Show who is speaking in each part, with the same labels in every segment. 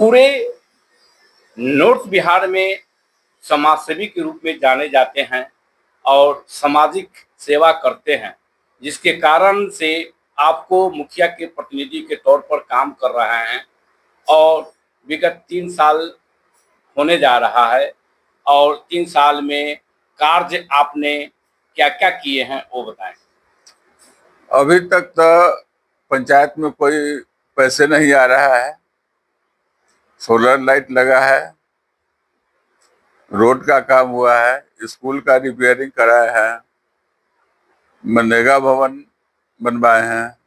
Speaker 1: पूरे नॉर्थ बिहार में समाजसेवी के रूप में जाने जाते हैं और सामाजिक सेवा करते हैं, जिसके कारण से आपको मुखिया के प्रतिनिधि के तौर पर काम कर रहे हैं और विगत 3 साल होने जा रहा है। और 3 साल में कार्य आपने क्या क्या किए हैं वो बताएं।
Speaker 2: अभी तक तो पंचायत में कोई पैसे नहीं आ रहा है। सोलर लाइट लगा है, रोड का काम हुआ है, स्कूल का रिपेयरिंग कराया है, मनरेगा भवन बनवाए हैं,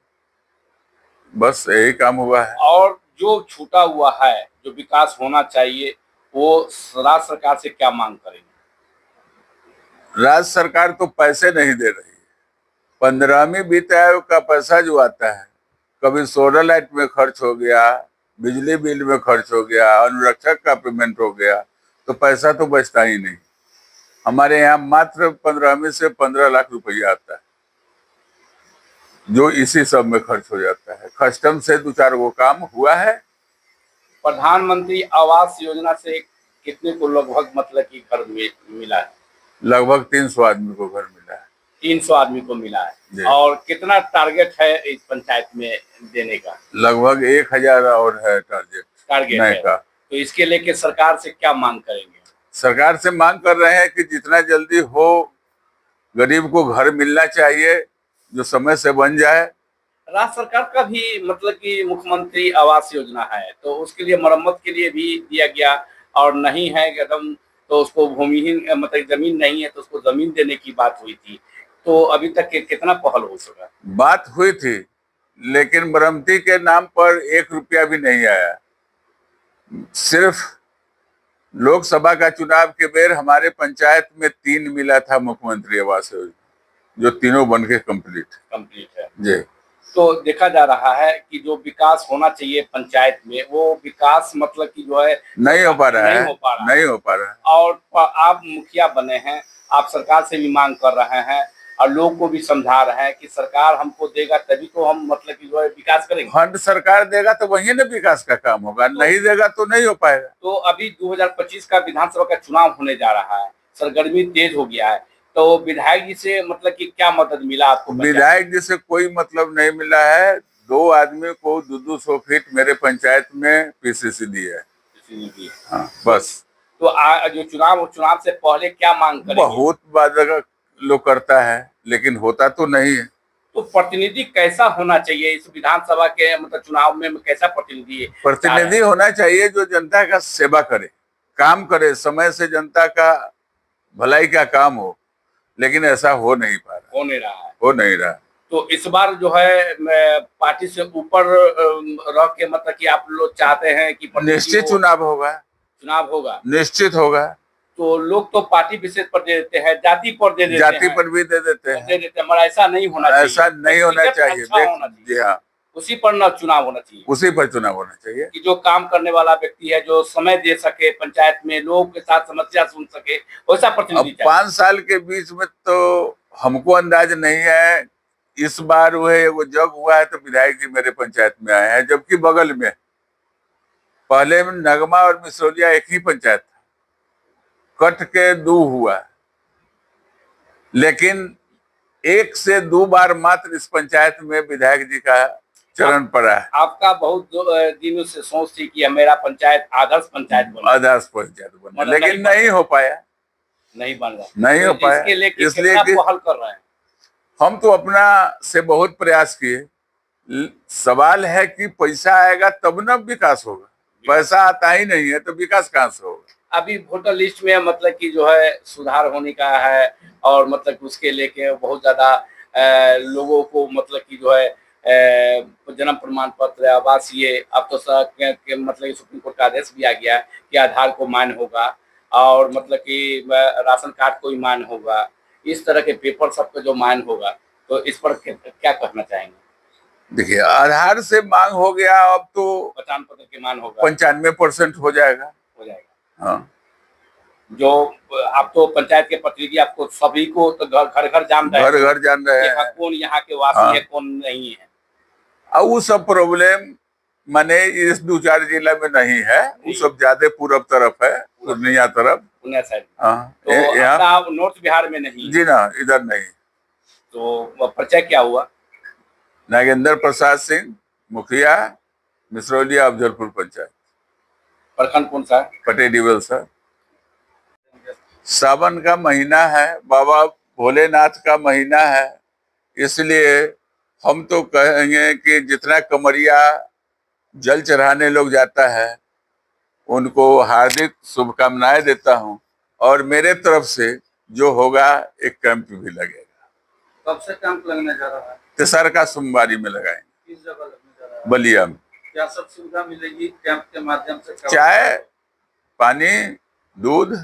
Speaker 2: बस यही काम हुआ है।
Speaker 1: और जो छूटा हुआ है, जो विकास होना चाहिए, वो राज्य सरकार से क्या मांग करेंगे?
Speaker 2: राज्य सरकार तो पैसे नहीं दे रही है। 15वीं वित्त आयोग का पैसा जो आता है, कभी सोलर लाइट में खर्च हो गया, बिजली बिल में खर्च हो गया, अनुरक्षक का पेमेंट हो गया, तो पैसा तो बचता ही नहीं। हमारे यहाँ मात्र 15वीं से 15 लाख रुपया आता है, जो इसी सब में खर्च हो जाता है। कस्टम से 2-4 वो काम हुआ है।
Speaker 1: प्रधानमंत्री आवास योजना से कितने को लगभग मतलब कि घर मिला है?
Speaker 2: लगभग 300 आदमी को घर मिला है।
Speaker 1: 300 आदमी को मिला है। और कितना टारगेट है इस पंचायत में देने का?
Speaker 2: लगभग 1000 और है टारगेट
Speaker 1: है
Speaker 2: का।
Speaker 1: तो इसके लेके सरकार से क्या मांग करेंगे?
Speaker 2: सरकार से मांग कर रहे हैं कि जितना जल्दी हो गरीब को घर मिलना चाहिए, जो समय से बन जाए।
Speaker 1: राज्य सरकार का भी मतलब कि मुख्यमंत्री आवास योजना है, तो उसके लिए मरम्मत के लिए भी दिया गया, और नहीं है एकदम तो उसको भूमिहीन मतलब जमीन नहीं है तो उसको जमीन देने की बात हुई थी। तो अभी तक कितना पहल हो सका?
Speaker 2: बात हुई थी, लेकिन मरम्मती के नाम पर 1 रुपया भी नहीं आया। सिर्फ लोकसभा का चुनाव के बेर हमारे पंचायत में 3 मिला था मुख्यमंत्री आवास योजना, जो तीनों बन के कंप्लीट
Speaker 1: है
Speaker 2: जी।
Speaker 1: तो देखा जा रहा है कि जो विकास होना चाहिए पंचायत में, वो विकास मतलब कि जो है
Speaker 2: नहीं हो पा रहा है।
Speaker 1: और आप मुखिया बने हैं, आप सरकार से भी मांग कर रहे हैं और लोग को भी समझा रहे हैं कि सरकार हमको देगा तभी तो हम मतलब कि जो है विकास करेंगे।
Speaker 2: फंड सरकार देगा तो वही ना विकास का काम होगा, नहीं देगा तो नहीं हो पाएगा।
Speaker 1: तो अभी 2025 का विधानसभा का चुनाव होने जा रहा है, सरगर्मी तेज हो गया है, तो विधायक जी से मतलब कि क्या मदद मिला आपको?
Speaker 2: विधायक जी से कोई मतलब नहीं मिला है। 2 आदमी को 200 फीट मेरे पंचायत में पीसीसी दी है। हाँ, बस।
Speaker 1: तो जो चुनाव से पहले क्या मांग करेंगे?
Speaker 2: बहुत वादा लोग करता है, लेकिन होता तो नहीं है।
Speaker 1: तो प्रतिनिधि कैसा होना चाहिए इस विधानसभा के मतलब चुनाव में? कैसा प्रतिनिधि
Speaker 2: होना चाहिए जो जनता का सेवा करे, काम करे, समय से जनता का भलाई का काम हो, लेकिन ऐसा हो नहीं पा रहा। हो नहीं रहा।
Speaker 1: तो इस बार जो है पार्टी से ऊपर रह के मतलब कि आप लोग चाहते हैं कि
Speaker 2: निश्चित चुनाव होगा, निश्चित होगा।
Speaker 1: तो लोग तो पार्टी विशेष पर दे देते हैं, जाति पर दे देते हैं,
Speaker 2: जाति पर भी दे देते हैं,
Speaker 1: मगर ऐसा नहीं होना चाहिए।
Speaker 2: ऐसा नहीं होना चाहिए। जी हाँ,
Speaker 1: उसी पर न चुनाव होना चाहिए,
Speaker 2: उसी पर चुनाव होना चाहिए
Speaker 1: कि जो काम करने वाला व्यक्ति है, जो समय दे सके पंचायत में, लोगों के साथ समस्या सुन सके, वैसा प्रतिनिधि।
Speaker 2: 5 साल के बीच में तो हमको अंदाज नहीं है। इस बार वो जग हुआ है तो विधायक जी मेरे पंचायत में आए हैं, जबकि बगल में पहले नगमा और मिसरौलिया एक ही पंचायत था, कट के 2 हुआ, लेकिन 1 से 2 बार मात्र इस पंचायत में विधायक जी का चरण पड़ा है।
Speaker 1: आपका बहुत दिनों से सोच थी कि मेरा पंचायत आदर्श पंचायत बने,
Speaker 2: लेकिन नहीं हो पाया,
Speaker 1: नहीं बन रहा,
Speaker 2: नहीं हो पाया।
Speaker 1: इसलिए पहल कर रहे हैं।
Speaker 2: हम तो अपना से बहुत प्रयास किए। सवाल है कि पैसा आएगा तब ना विकास होगा, पैसा आता ही नहीं है तो विकास कहाँ से होगा?
Speaker 1: अभी वोटर लिस्ट में मतलब कि जो है सुधार होने का है, और मतलब उसके लेके बहुत ज्यादा लोगों को मतलब कि जो है जन्म प्रमाण पत्र, आवासीय, अब तो मतलब सुप्रीम कोर्ट का आदेश भी आ गया कि आधार को मान्य होगा, और मतलब कि राशन कार्ड को ही मान्य होगा, इस तरह के पेपर सबको जो मान्य होगा। तो इस पर क्या कहना चाहेंगे?
Speaker 2: देखिए, आधार से मांग हो गया, अब तो
Speaker 1: पहचान पत्र के मान होगा,
Speaker 2: 95% हो जाएगा। हाँ,
Speaker 1: जो आप तो पंचायत के प्रतिनिधि, आपको सभी को तो घर घर जान रहे हैं, कौन यहाँ के वासी है, कौन नहीं है।
Speaker 2: अब वो सब प्रॉब्लम माने इस 2-4 जिला में नहीं है, वो सब ज्यादा पूरब तरफ है, पूर्णिया तरफ।
Speaker 1: पुणे साइड।
Speaker 2: हाँ,
Speaker 1: तो
Speaker 2: यहाँ
Speaker 1: अपना नॉर्थ बिहार में नहीं है।
Speaker 2: जी ना, इधर नहीं।
Speaker 1: तो वह परिचय क्या हुआ?
Speaker 2: नागेंद्र प्रसाद सिंह, मुखिया, मिसरौलिया अफजलपुर पंचायत,
Speaker 1: प्रखंड कौन सा है?
Speaker 2: पटेडीवल सर। सावन का महीना है, बाबा भोलेनाथ का महीना है, इसलिए हम तो कहेंगे कि जितना कमरिया जल चढ़ाने लोग जाता है उनको हार्दिक शुभकामनाएं देता हूं, और मेरे तरफ से जो होगा एक कैंप भी लगेगा।
Speaker 3: कब से कैंप लगने जा रहा है?
Speaker 2: तेसर का सोमवारी में लगाएंगे।
Speaker 3: किस जगह लगने जा रहा है?
Speaker 2: बलिया में।
Speaker 3: क्या सब सुविधा मिलेगी कैंप के माध्यम से?
Speaker 2: चाय, पानी, दूध,